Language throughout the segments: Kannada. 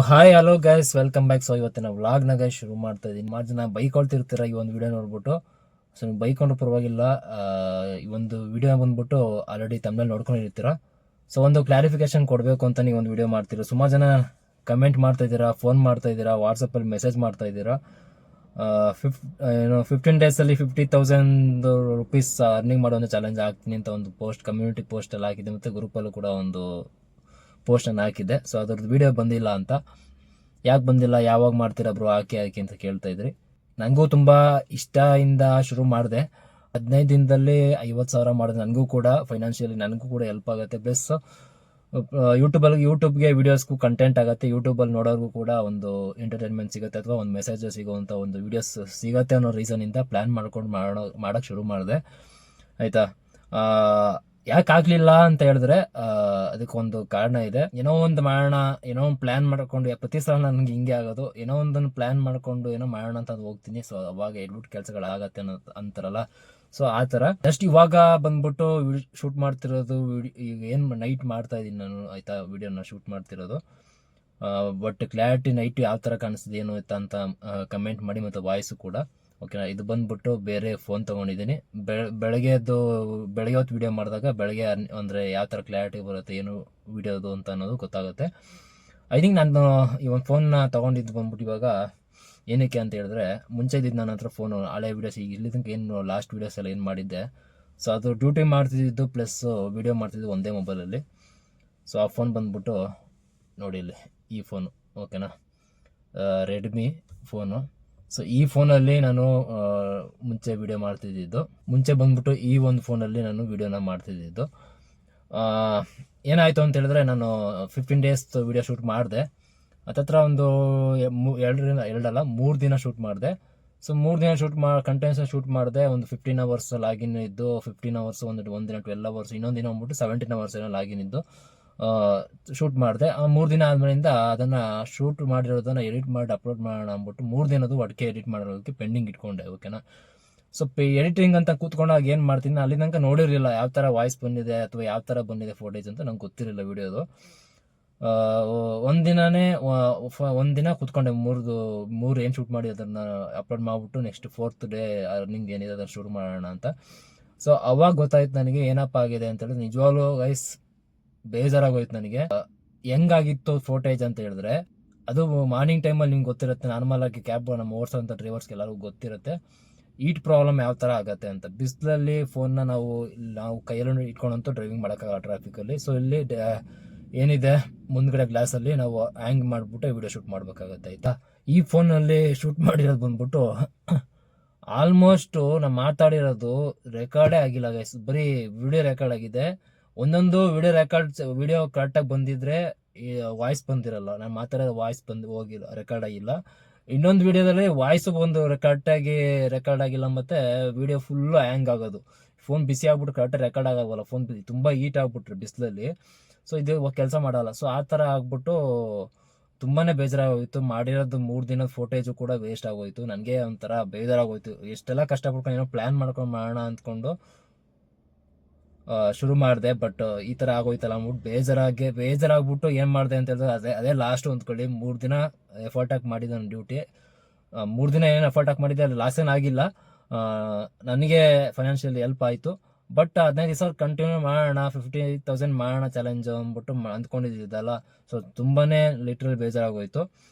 Hi hello guys, welcome back. So ಇವತ್ತಿನ ವ್ಲಾಗ್ನಾಗ ಶುರು ಮಾಡ್ತಾ ಇದ್ದೀನಿ. ಸುಮಾರು ಜನ ಬೈಕ್ ಹೊಳ್ತಿರ್ತೀರ ಈ ಒಂದು ವಿಡಿಯೋ ನೋಡ್ಬಿಟ್ಟು. ಸೊ ನೀವು ಬೈಕ್ ಕೊಂಡ್ರು ಪರವಾಗಿಲ್ಲ, ಈ ಒಂದು ವಿಡಿಯೋ ಬಂದ್ಬಿಟ್ಟು ಆಲ್ರೆಡಿ ತಮ್ಮಲ್ಲಿ ನೋಡ್ಕೊಂಡಿರ್ತೀರ. ಸೊ ಒಂದು ಕ್ಲಾರಿಫಿಕೇಶನ್ ಕೊಡಬೇಕು ಅಂತ ನೀವು ಒಂದು ವಿಡಿಯೋ ಮಾಡ್ತೀರ. ಸುಮಾರು ಜನ ಕಮೆಂಟ್ ಮಾಡ್ತಾ ಇದ್ದೀರಾ, ಫೋನ್ ಮಾಡ್ತಾ ಇದ್ದೀರಾ, ವಾಟ್ಸಪ್ಪಲ್ಲಿ ಮೆಸೇಜ್ ಮಾಡ್ತಾ ಇದ್ದೀರಾ. 15 ಡೇಸಲ್ಲಿ 50,000 ರುಪೀಸ್ ಅರ್ನಿಂಗ್ ಮಾಡೋ ಒಂದು ಚಾಲೆಂಜ್ ಆಗ್ತೀನಿ ಅಂತ ಒಂದು ಪೋಸ್ಟ್, ಕಮ್ಯುನಿಟಿ ಪೋಸ್ಟಲ್ಲಿ ಹಾಕಿದೆ, ಮತ್ತು ಗ್ರೂಪಲ್ಲೂ ಕೂಡ ಒಂದು ಪೋಸ್ಟನ್ನು ಹಾಕಿದ್ದೆ. ಸೊ ಅದ್ರದ್ದು ವಿಡಿಯೋ ಬಂದಿಲ್ಲ ಅಂತ. ಯಾಕೆ ಬಂದಿಲ್ಲ, ಯಾವಾಗ ಮಾಡ್ತೀರಾ ಬ್ರೋ, ಹಾಕಿ ಅಂತ ಕೇಳ್ತಾ ಇದ್ರಿ. ನನಗೂ ತುಂಬ ಇಷ್ಟದಿಂದ ಶುರು ಮಾಡಿದೆ. 15 ದಿನದಲ್ಲಿ 50,000 ಮಾಡಿದೆ. ನನಗೂ ಕೂಡ ಫೈನಾನ್ಷಿಯಲಿ ನನಗೂ ಕೂಡ ಹೆಲ್ಪ್ ಆಗುತ್ತೆ. ಪ್ಲಸ್ ಯೂಟ್ಯೂಬ್ಗೆ ವೀಡಿಯೋಸ್ಗೂ ಕಂಟೆಂಟ್ ಆಗುತ್ತೆ. ಯೂಟ್ಯೂಬಲ್ಲಿ ನೋಡೋರ್ಗೂ ಕೂಡ ಒಂದು ಎಂಟರ್ಟೈನ್ಮೆಂಟ್ ಸಿಗುತ್ತೆ, ಅಥವಾ ಒಂದು ಮೆಸೇಜ್ ಸಿಗುವಂಥ ಒಂದು ವೀಡಿಯೋಸ್ ಸಿಗುತ್ತೆ ಅನ್ನೋ ರೀಸನಿಂದ ಪ್ಲ್ಯಾನ್ ಮಾಡ್ಕೊಂಡು ಮಾಡೋಕ್ಕೆ ಶುರು ಮಾಡಿದೆ. ಆಯಿತಾ. ಯಾಕೆ ಆಗಲಿಲ್ಲ ಅಂತ ಹೇಳಿದ್ರೆ ಅದಕ್ಕೊಂದು ಕಾರಣ ಇದೆ. ಏನೋ ಒಂದು ಮಾಡೋಣ, ಏನೋ ಒಂದು ಪ್ಲ್ಯಾನ್ ಮಾಡ್ಕೊಂಡು, ಪ್ರತಿ ಸಲ ನನಗೆ ಹಿಂಗೆ ಆಗೋದು. ಏನೋ ಒಂದನ್ನು ಪ್ಲ್ಯಾನ್ ಮಾಡ್ಕೊಂಡು ಏನೋ ಮಾಡೋಣ ಅಂತ ಹೋಗ್ತೀನಿ. ಸೊ ಅವಾಗ ಎಡ್ಬಿಟ್ಟು ಕೆಲಸಗಳಾಗತ್ತೆ ಅಂತಾರಲ್ಲ, ಸೊ ಆ ಥರ. ಜಸ್ಟ್ ಇವಾಗ ಬಂದ್ಬಿಟ್ಟು ಶೂಟ್ ಮಾಡ್ತಿರೋದು. ಈಗ ಏನು ನೈಟ್ ಮಾಡ್ತಾ ಇದ್ದೀನಿ ನಾನು, ಆಯಿತಾ, ವಿಡಿಯೋನ ಶೂಟ್ ಮಾಡ್ತಿರೋದು. ಬಟ್ ಕ್ಲಾರಿಟಿ ನೈಟ್ ಯಾವ ಥರ ಕಾಣಿಸ್ತಿದೆ ಏನು ಅಂತ ಕಮೆಂಟ್ ಮಾಡಿ, ಮತ್ತು ವಾಯ್ಸು ಕೂಡ ಓಕೆನಾ. ಇದು ಬಂದ್ಬಿಟ್ಟು ಬೇರೆ ಫೋನ್ ತೊಗೊಂಡಿದ್ದೀನಿ. ಬೆಳಗ್ಗೆ ಹೊತ್ತು ವೀಡಿಯೋ ಮಾಡಿದಾಗ ಬೆಳಗ್ಗೆ ಅಂದರೆ ಯಾವ ಥರ ಕ್ಲಾರಿಟಿ ಬರುತ್ತೆ, ಏನು ವೀಡಿಯೋದು ಅಂತ ಅನ್ನೋದು ಗೊತ್ತಾಗುತ್ತೆ. ಐ ಥಿಂಕ್ ನಾನು ಈ ಒಂದು ಫೋನ್ನ ತೊಗೊಂಡಿದ್ದು ಬಂದ್ಬಿಟ್ಟು ಇವಾಗ ಏನಕ್ಕೆ ಅಂತ ಹೇಳಿದ್ರೆ, ಮುಂಚೆ ಇದ್ದಿದ್ದು ನನ್ನ ಹತ್ರ ಫೋನು, ಹಳೆ ವೀಡಿಯೋಸ್, ಈಗ ಇಲ್ಲಿ ತನಕ ಏನು ಲಾಸ್ಟ್ ವೀಡಿಯೋಸ್ ಎಲ್ಲ ಏನು ಮಾಡಿದ್ದೆ, ಸೊ ಅದು ಡ್ಯೂಟಿ ಮಾಡ್ತಿದ್ದು ಪ್ಲಸ್ ವೀಡಿಯೋ ಮಾಡ್ತಿದ್ದು ಒಂದೇ ಮೊಬೈಲಲ್ಲಿ. ಸೊ ಆ ಫೋನ್ ಬಂದ್ಬಿಟ್ಟು ನೋಡಿ ಇಲ್ಲಿ, ಈ ಫೋನು ಓಕೆನಾ, ರೆಡ್ಮಿ ಫೋನು. ಸೊ ಈ ಫೋನಲ್ಲಿ ನಾನು ಮುಂಚೆ ವೀಡಿಯೋ ಮಾಡ್ತಿದ್ದಿದ್ದು. ಮುಂಚೆ ಬಂದ್ಬಿಟ್ಟು ಈ ಒಂದು ಫೋನಲ್ಲಿ ನಾನು ವೀಡಿಯೋನ ಮಾಡ್ತಿದ್ದಿದ್ದು. ಏನಾಯಿತು ಅಂತ ಹೇಳಿದ್ರೆ, ನಾನು 15 ಡೇಸ್ ವೀಡಿಯೋ ಶೂಟ್ ಮಾಡಿದೆ. ಹತ್ತತ್ರ ಒಂದು 3 ದಿನ ಶೂಟ್ ಮಾಡಿದೆ. ಸೊ 3 ದಿನ ಕಂಟಿನ್ಯೂಸ್ ಶೂಟ್ ಮಾಡಿದೆ. ಒಂದು 15 ಅವರ್ಸ್ ಲಾಗಿನ್ ಇದ್ದು, 15 ಅವರ್ಸ್ ಒಂದು ದಿನ 12 ಅವರ್ಸ್, ಇನ್ನೊಂದು ದಿನ ಬಂದ್ಬಿಟ್ಟು 17 ಅವರ್ಸ್ ಏನೋ ಲಾಗಿನ್ ಇದ್ದು ಶೂಟ್ ಮಾಡಿದೆ. ಆ 3 ದಿನ ಆದ್ಮೇಲಿಂದ ಅದನ್ನು ಶೂಟ್ ಮಾಡಿರೋದನ್ನು ಎಡಿಟ್ ಮಾಡಿ ಅಪ್ಲೋಡ್ ಮಾಡೋಣ ಅಂದ್ಬಿಟ್ಟು 3 ದಿನದ್ದು ಒಟ್ಟಿಗೆ ಎಡಿಟ್ ಮಾಡಿರೋದಕ್ಕೆ ಪೆಂಡಿಂಗ್ ಇಟ್ಕೊಂಡೆ, ಓಕೆನಾ. ಸೊ ಎಡಿಟಿಂಗ್ ಅಂತ ಕೂತ್ಕೊಂಡಾಗ ಏನು ಮಾಡ್ತೀನಿ, ಅಲ್ಲಿ ತನಕ ನೋಡಿರಲಿಲ್ಲ ಯಾವ ಥರ ವಾಯ್ಸ್ ಬಂದಿದೆ ಅಥವಾ ಯಾವ ಥರ ಬಂದಿದೆ ಫೋಟೇಜ್ ಅಂತ ನಂಗೆ ಗೊತ್ತಿರಲಿಲ್ಲ ವೀಡಿಯೋದು. ಒಂದಿನ ಕೂತ್ಕೊಂಡೆ, ಮೂರು ಏನು ಶೂಟ್ ಮಾಡಿ ಅದನ್ನು ಅಪ್ಲೋಡ್ ಮಾಡಿಬಿಟ್ಟು ನೆಕ್ಸ್ಟ್ 4th ಡೇ ಅರ್ನಿಂಗ್ ಏನಿದೆ ಅದನ್ನು ಶುರು ಮಾಡೋಣ ಅಂತ. ಸೊ ಅವಾಗ ಗೊತ್ತಾಯ್ತು ನನಗೆ ಏನಪ್ಪ ಆಗಿದೆ ಅಂತ ಹೇಳಿದ್ರೆ, ನಿಜವಾಗ್ಲೂ ಗೈಸ್ ಬೇಜಾರಾಗೋಯ್ತು ನನಗೆ. ಹೆಂಗಾಗಿತ್ತು ಫೋಟೇಜ್ ಅಂತ ಹೇಳಿದ್ರೆ, ಅದು ಮಾರ್ನಿಂಗ್ ಟೈಮಲ್ಲಿ ನಿಮ್ಗೆ ಗೊತ್ತಿರುತ್ತೆ, ನಾರ್ಮಲ್ ಆಗಿ ಕ್ಯಾಬ್ ನಮ್ಮ ಓಡಿಸೋಂಥ ಡ್ರೈವರ್ಸ್ಗೆ ಎಲ್ಲರಿಗೂ ಗೊತ್ತಿರುತ್ತೆ ಈಟ್ ಪ್ರಾಬ್ಲಮ್ ಯಾವ ಥರ ಆಗುತ್ತೆ ಅಂತ. ಬಿಸಿಲಲ್ಲಿ ಫೋನ್ನ ನಾವು ಕೈಯಲ್ಲಿ ಇಟ್ಕೊಂಡಂತೂ ಡ್ರೈವಿಂಗ್ ಮಾಡೋಕ್ಕಾಗಲ್ಲ ಟ್ರಾಫಿಕಲ್ಲಿ. ಸೊ ಇಲ್ಲಿ ಏನಿದೆ ಮುಂದ್ಗಡೆ ಗ್ಲಾಸಲ್ಲಿ ನಾವು ಹ್ಯಾಂಗ್ ಮಾಡಿಬಿಟ್ಟು ವಿಡಿಯೋ ಶೂಟ್ ಮಾಡಬೇಕಾಗತ್ತೆ, ಆಯಿತಾ. ಈ ಫೋನಲ್ಲಿ ಶೂಟ್ ಮಾಡಿರೋದು ಬಂದ್ಬಿಟ್ಟು ಆಲ್ಮೋಸ್ಟು ನಾನು ಮಾತಾಡಿರೋದು ರೆಕಾರ್ಡೇ ಆಗಿಲ್ಲ ಗೈಸ್, ಬರೀ ವಿಡಿಯೋ ರೆಕಾರ್ಡ್ ಆಗಿದೆ. ಒಂದೊಂದು ವಿಡಿಯೋ ಕರೆಕ್ಟಾಗಿ ಬಂದಿದ್ರೆ ವಾಯ್ಸ್ ಬಂದಿರಲ್ಲ, ನಾನು ಮಾತಾಡೋದು ವಾಯ್ಸ್ ಹೋಗಿಲ್ಲ, ರೆಕಾರ್ಡ್ ಆಗಿಲ್ಲ. ಇನ್ನೊಂದು ವಿಡಿಯೋದಲ್ಲಿ ವಾಯ್ಸು ಬಂದು ರೆಕಾರ್ಡ್ ಆಗಿಲ್ಲ, ಮತ್ತು ವಿಡಿಯೋ ಫುಲ್ಲು ಹ್ಯಾಂಗ್ ಆಗೋದು. ಫೋನ್ ಬಿಸಿ ಆಗ್ಬಿಟ್ಟು ಕರೆಕ್ಟಾಗಿ ರೆಕಾರ್ಡ್ ಆಗೋಲ್ಲ, ಫೋನ್ ತುಂಬ ಹೀಟ್ ಆಗ್ಬಿಟ್ರೆ ಬಿಸಿಲಲ್ಲಿ. ಸೊ ಇದು ಕೆಲಸ ಮಾಡಲ್ಲ. ಸೊ ಆ ಥರ ಆಗ್ಬಿಟ್ಟು ತುಂಬಾ ಬೇಜಾರಾಗೋಯ್ತು. ಮಾಡಿರೋದು 3 ದಿನದ ಫೋಟೇಜು ಕೂಡ ವೇಸ್ಟ್ ಆಗೋಯ್ತು. ನನಗೆ ಒಂಥರ ಬೇಜಾರಾಗೋಯ್ತು. ಎಷ್ಟೆಲ್ಲ ಕಷ್ಟಪಡ್ಕೊಂಡು ಏನೋ ಪ್ಲ್ಯಾನ್ ಮಾಡ್ಕೊಂಡು ಮಾಡೋಣ ಅಂದ್ಕೊಂಡು ಶುರು ಮಾಡಿದೆ, ಬಟ್ ಈ ಥರ ಆಗೋಯ್ತಲ್ಲ ಅಂದ್ಬಿಟ್ಟು ಬೇಜಾರಾಗ್ಬಿಟ್ಟು ಏನು ಮಾಡಿದೆ ಅಂತ ಹೇಳಿದ್ರೆ, ಅದೇ ಲಾಸ್ಟ್ ಅಂದ್ಕೊಳ್ಳಿ. 3 ದಿನ ಎಫರ್ಟ್ ಹಾಕಿ ಮಾಡಿದ್ದೆ ನನ್ನ ಡ್ಯೂಟಿ. 3 ದಿನ ಏನು ಎಫರ್ಟ್ ಹಾಕಿ ಮಾಡಿದ್ದೆ, ಅಲ್ಲಿ ಲಾಸ್ ಏನಾಗಿಲ್ಲ. ನನಗೆ ಫೈನಾನ್ಷಿಯಲಿ ಹೆಲ್ಪ್ ಆಯಿತು. ಬಟ್ 15 ದಿವಸ ಕಂಟಿನ್ಯೂ ಮಾಡೋಣ, 50,000 ಮಾಡೋಣ ಚಾಲೆಂಜ್ ಅಂದ್ಬಿಟ್ಟು ಅಂದ್ಕೊಂಡಿದ್ದಲ್ಲ. ಸೊ ತುಂಬಾ ಲಿಟ್ರಲ್ ಬೇಜಾರಾಗೋಯ್ತು.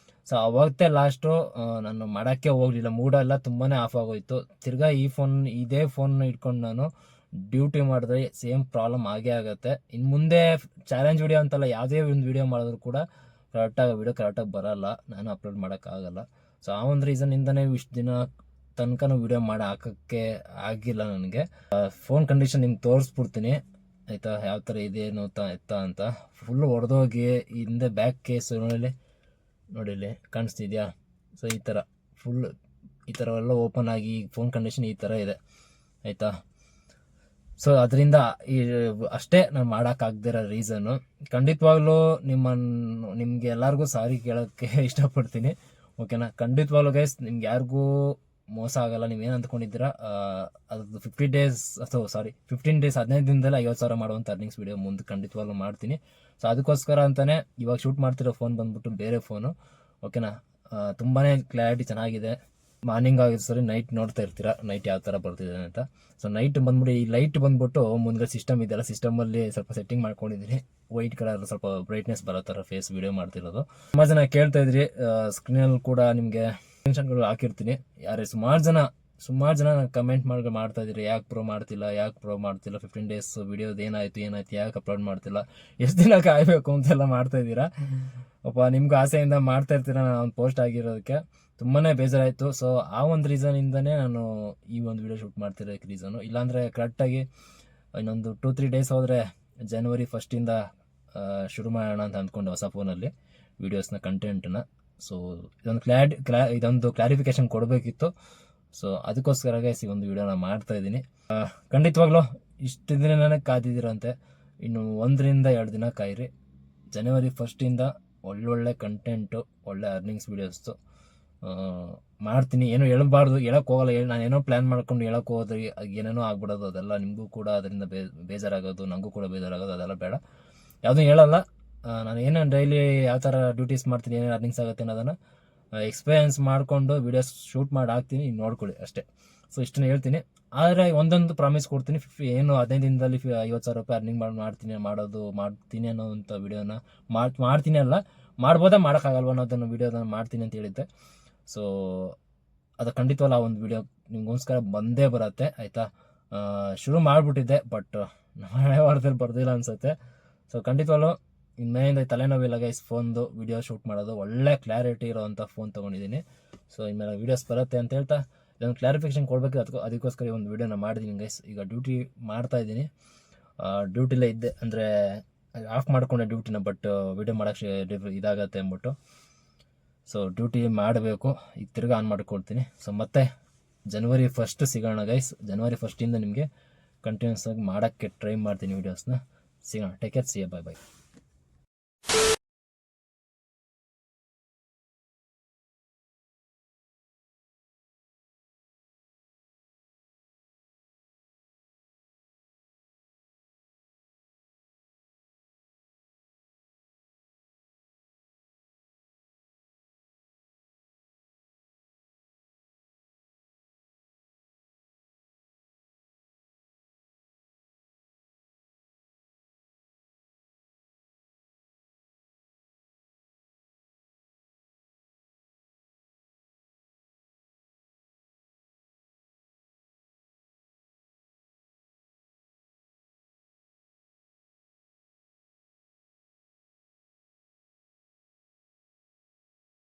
ಸೊ ಅವಾಗತ್ತೆ ಲಾಸ್ಟು ನಾನು ಮಾಡೋಕ್ಕೆ ಹೋಗಲಿಲ್ಲ, ಮೂಡೆಲ್ಲ ತುಂಬಾ ಆಫ್ ಆಗೋಯ್ತು. ತಿರ್ಗಾ ಇದೇ ಫೋನ್ ಇಟ್ಕೊಂಡು ನಾನು ಡ್ಯೂಟಿ ಮಾಡಿದ್ರೆ ಸೇಮ್ ಪ್ರಾಬ್ಲಮ್ ಆಗೇ ಆಗುತ್ತೆ. ಇನ್ನು ಮುಂದೆ ಚಾಲೆಂಜ್ ವಿಡಿಯೋ ಅಂತಲ್ಲ, ಯಾವುದೇ ಒಂದು ವಿಡಿಯೋ ಮಾಡಿದ್ರು ಕೂಡ ಕರೆಕ್ಟಾಗಿ ಬರೋಲ್ಲ, ನಾನು ಅಪ್ಲೋಡ್ ಮಾಡೋಕ್ಕಾಗಲ್ಲ. ಸೊ ಆ ಒಂದು ರೀಸನ್ನಿಂದನೇ ಇಷ್ಟು ದಿನ ತನಕನೂ ವಿಡಿಯೋ ಮಾಡಿ ಹಾಕೋಕ್ಕೆ ಆಗಿಲ್ಲ ನನಗೆ. ಫೋನ್ ಕಂಡೀಷನ್ ನಿಮ್ಗೆ ತೋರಿಸ್ಬಿಡ್ತೀನಿ, ಆಯಿತಾ, ಯಾವ ಥರ ಇದೇನು ಅಂತ. ಫುಲ್ಲು ಹೊಡೆದೋಗಿ ಹಿಂದೆ ಬ್ಯಾಕ್ ಕೇಸ್ ನೋಡಿಲಿ ಕಾಣಿಸ್ತಿದ್ಯಾ. ಸೊ ಈ ಥರ ಫುಲ್ ಈ ಥರ ಎಲ್ಲ ಓಪನ್ ಆಗಿ ಫೋನ್ ಕಂಡೀಷನ್ ಈ ಥರ ಇದೆ, ಆಯಿತಾ. ಸೊ ಅದರಿಂದ ಅಷ್ಟೇ ನಾನು ಮಾಡೋಕ್ಕಾಗದಿರೋ ರೀಸನ್ನು. ಖಂಡಿತವಾಗ್ಲೂ ನಿಮಗೆ ಎಲ್ಲರಿಗೂ ಸಾರಿ ಕೇಳೋಕ್ಕೆ ಇಷ್ಟಪಡ್ತೀನಿ, ಓಕೆನಾ. ಖಂಡಿತವಾಗ್ಲೂ ಗೈಸ್, ನಿಮ್ಗೆ ಯಾರಿಗೂ ಮೋಸ ಆಗಲ್ಲ. ನೀವೇನು ಅಂದ್ಕೊಂಡಿದ್ದೀರಾ ಅದು 15 ಡೇಸ್ 15 ದಿನದಲ್ಲಿ 50,000 ಮಾಡುವಂಥ ಅರ್ನಿಂಗ್ಸ್ ವೀಡಿಯೋ ಮುಂದೆ ಖಂಡಿತವಾಗ್ಲೂ ಮಾಡ್ತೀನಿ. ಸೊ ಅದಕ್ಕೋಸ್ಕರ ಅಂತಲೇ ಇವಾಗ ಶೂಟ್ ಮಾಡ್ತಿರೋ ಫೋನ್ ಬಂದ್ಬಿಟ್ಟು ಬೇರೆ ಫೋನು, ಓಕೆನಾ. ತುಂಬಾ ಕ್ಲಾರಿಟಿ ಚೆನ್ನಾಗಿದೆ. ಮಾರ್ನಿಂಗ್ ಆಗಿದೆ ನೈಟ್ ನೋಡ್ತಾ ಇರ್ತೀರಾ ನೈಟ್ ಯಾವ ಥರ ಬರ್ತಿದೆ ಅಂತ. ಸೊ ನೈಟ್ ಬಂದ್ಬಿಟ್ಟು ಈ ಲೈಟ್ ಬಂದ್ಬಿಟ್ಟು ಮುಂದೆ ಸಿಸ್ಟಮ್ ಇದೆಯಲ್ಲ, ಸಿಸ್ಟಮಲ್ಲಿ ಸ್ವಲ್ಪ ಸೆಟ್ಟಿಂಗ್ ಮಾಡ್ಕೊಂಡಿದ್ದೀನಿ. ವೈಟ್ ಕಲರ್ ಸ್ವಲ್ಪ ಬ್ರೈಟ್ನೆಸ್ ಬರೋ ಥರ ಫೇಸ್ ವೀಡಿಯೋ ಮಾಡ್ತಿರೋದು. ತುಂಬ ಜನ ಕೇಳ್ತಾ ಇದ್ರಿ, ಸ್ಕ್ರೀನಲ್ಲಿ ಕೂಡ ನಿಮಗೆ ಮೆನ್ಷನ್ಗಳು ಹಾಕಿರ್ತೀನಿ. ಸುಮಾರು ಜನ ಕಮೆಂಟ್ ಮಾಡ್ತಾ ಇದ್ದೀರಿ, ಯಾಕೆ ಪ್ರೂವ್ ಮಾಡ್ತಿಲ್ಲ 15 ಡೇಸ್ ವಿಡಿಯೋದು ಏನಾಯ್ತು ಯಾಕೆ ಅಪ್ಲೋಡ್ ಮಾಡ್ತಿಲ್ಲ, ಎಷ್ಟು ದಿನ ಕಾಯಬೇಕು ಅಂತೆಲ್ಲ ಮಾಡ್ತಾ ಇದ್ದೀರಾ. ನಿಮ್ಗೆ ಆಸೆಯಿಂದ ಮಾಡ್ತಾ ಇರ್ತೀರ ನಾನು ಒಂದು ಪೋಸ್ಟ್ ಆಗಿರೋದಕ್ಕೆ ತುಂಬಾ ಬೇಜಾರಾಯಿತು. ಸೊ ಆ ಒಂದು ರೀಸನಿಂದನೇ ನಾನು ಈ ಒಂದು ವಿಡಿಯೋ ಶೂಟ್ ಮಾಡ್ತಿರೋಕ್ಕೆ ರೀಸನು. ಇಲ್ಲಾಂದರೆ ಕರೆಕ್ಟಾಗಿ ಇನ್ನೊಂದು 2-3 ಡೇಸ್ ಹೋದರೆ January 1st ಶುರು ಮಾಡೋಣ ಅಂತ ಅಂದ್ಕೊಂಡು ಹೊಸ ಫೋನಲ್ಲಿ ವೀಡಿಯೋಸ್ನ ಕಂಟೆಂಟನ್ನ. ಸೊ ಇದೊಂದು ಕ್ಲಾರಿಫಿಕೇಶನ್ ಕೊಡಬೇಕಿತ್ತು. ಸೊ ಅದಕ್ಕೋಸ್ಕರ ಈ ಒಂದು ವಿಡಿಯೋನ ಮಾಡ್ತಾ ಇದ್ದೀನಿ. ಖಂಡಿತವಾಗ್ಲೂ ಇಷ್ಟು ದಿನ ನನಗೆ ಕಾದಿದ್ದೀರಂತೆ, ಇನ್ನು 1-2 ದಿನ ಕಾಯಿರಿ. January 1st ಒಳ್ಳೊಳ್ಳೆ ಕಂಟೆಂಟು, ಒಳ್ಳೆ ಅರ್ನಿಂಗ್ಸ್ ವೀಡಿಯೋಸ್ದು ಮಾಡ್ತೀನಿ. ಏನೋ ಹೇಳೋಕ್ಕೆ ಹೋಗಲ್ಲ. ನಾನೇನೋ ಪ್ಲ್ಯಾನ್ ಮಾಡ್ಕೊಂಡು ಹೇಳೋಕ್ಕೆ ಹೋದ್ರೆ ಏನೇನೋ ಆಗ್ಬಿಡೋದು, ಅದೆಲ್ಲ ನಿಮಗೂ ಕೂಡ ಅದರಿಂದ ಬೇಜಾರಾಗೋದು, ನನಗೂ ಕೂಡ ಬೇಜಾರಾಗೋದು, ಅದೆಲ್ಲ ಬೇಡ. ಯಾವುದೂ ಹೇಳಲ್ಲ. ನಾನು ಏನೇನು ಡೈಲಿ ಯಾವ ಥರ ಡ್ಯೂಟೀಸ್ ಮಾಡ್ತೀನಿ, ಏನೇನು ಅರ್ನಿಂಗ್ಸ್ ಆಗುತ್ತೆ ಅನ್ನೋದನ್ನು ಎಕ್ಸ್ಪೀರಿಯನ್ಸ್ ಮಾಡಿಕೊಂಡು ವೀಡಿಯೋಸ್ ಶೂಟ್ ಮಾಡಿ ಹಾಕ್ತೀನಿ, ನೋಡ್ಕೊಳ್ಳಿ ಅಷ್ಟೇ. ಸೊ ಇಷ್ಟನ್ನು ಹೇಳ್ತೀನಿ. ಆದರೆ ಒಂದೊಂದು ಪ್ರಾಮಿಸ್ ಕೊಡ್ತೀನಿ, ಏನು 15 ದಿನದಲ್ಲಿ 50,000 ರೂಪಾಯಿ ಅರ್ನಿಂಗ್ ಮಾಡ್ತೀನಿ ಅನ್ನೋಂಥ ವೀಡಿಯೋನ ಮಾಡ್ತೀನಿ ಅಲ್ಲ, ಮಾಡ್ಬೋದಾ ಮಾಡೋಕ್ಕಾಗಲ್ವ ಅನ್ನೋದನ್ನು ವೀಡಿಯೋನ ಮಾಡ್ತೀನಿ ಅಂತ ಹೇಳಿದ್ದೆ. ಸೊ ಅದು ಖಂಡಿತವಲ್ಲ ಆ ಒಂದು ವೀಡಿಯೋ ನಿಮಗೋಸ್ಕರ ಬಂದೇ ಬರುತ್ತೆ, ಆಯಿತಾ. ಶುರು ಮಾಡಿಬಿಟ್ಟಿದ್ದೆ, ಬಟ್ ನಾಳೆ ವಾರದಲ್ಲಿ ಬರ್ದಿಲ್ಲ ಅನಿಸುತ್ತೆ. ಸೊ ಖಂಡಿತವಲ್ಲೂ ಇನ್ಮೇಲಿಂದ ತಲೆನೋವಿಲ್ಲ ಗೈಸ್. ಫೋನ್ದು ವೀಡಿಯೋ ಶೂಟ್ ಮಾಡೋದು ಒಳ್ಳೆ ಕ್ಲಾರಿಟಿ ಇರೋವಂಥ ಫೋನ್ ತೊಗೊಂಡಿದ್ದೀನಿ. ಸೊ ಇನ್ಮೇಲೆ ವೀಡಿಯೋಸ್ ಬರುತ್ತೆ ಅಂತ ಹೇಳ್ತಾ ಇದೊಂದು ಕ್ಲಾರಿಫಿಕೇಶನ್ ಕೊಡಬೇಕು, ಅದಕ್ಕೋಸ್ಕರ ಈ ಒಂದು ವೀಡಿಯೋನ ಮಾಡಿದ್ದೀನಿ ಗೈಸ್. ಈಗ ಡ್ಯೂಟಿ ಮಾಡ್ತಾಯಿದ್ದೀನಿ, ಡ್ಯೂಟಿಲೇ ಇದ್ದೆ, ಅಂದರೆ ಆಫ್ ಮಾಡ್ಕೊಂಡೆ ಡ್ಯೂಟಿನ, ಬಟ್ ವೀಡಿಯೋ ಮಾಡೋಕ್ಕೆ ಇದಾಗತ್ತೆ ಅಂದ್ಬಿಟ್ಟು. ಸೊ ಡ್ಯೂಟಿ ಮಾಡಬೇಕು, ಈಗ ತಿರ್ಗಿ ಆನ್ ಮಾಡ್ಕೊಳ್ತೀನಿ. ಸೊ ಮತ್ತೆ January 1st ಸಿಗೋಣ ಗೈಸ್. January 1st ನಿಮಗೆ ಕಂಟಿನ್ಯೂಸ್ ಆಗಿ ಮಾಡೋಕ್ಕೆ ಟ್ರೈ ಮಾಡ್ತೀನಿ ವೀಡಿಯೋಸ್ನ. ಸಿಗೋಣ. Take care, see you, by.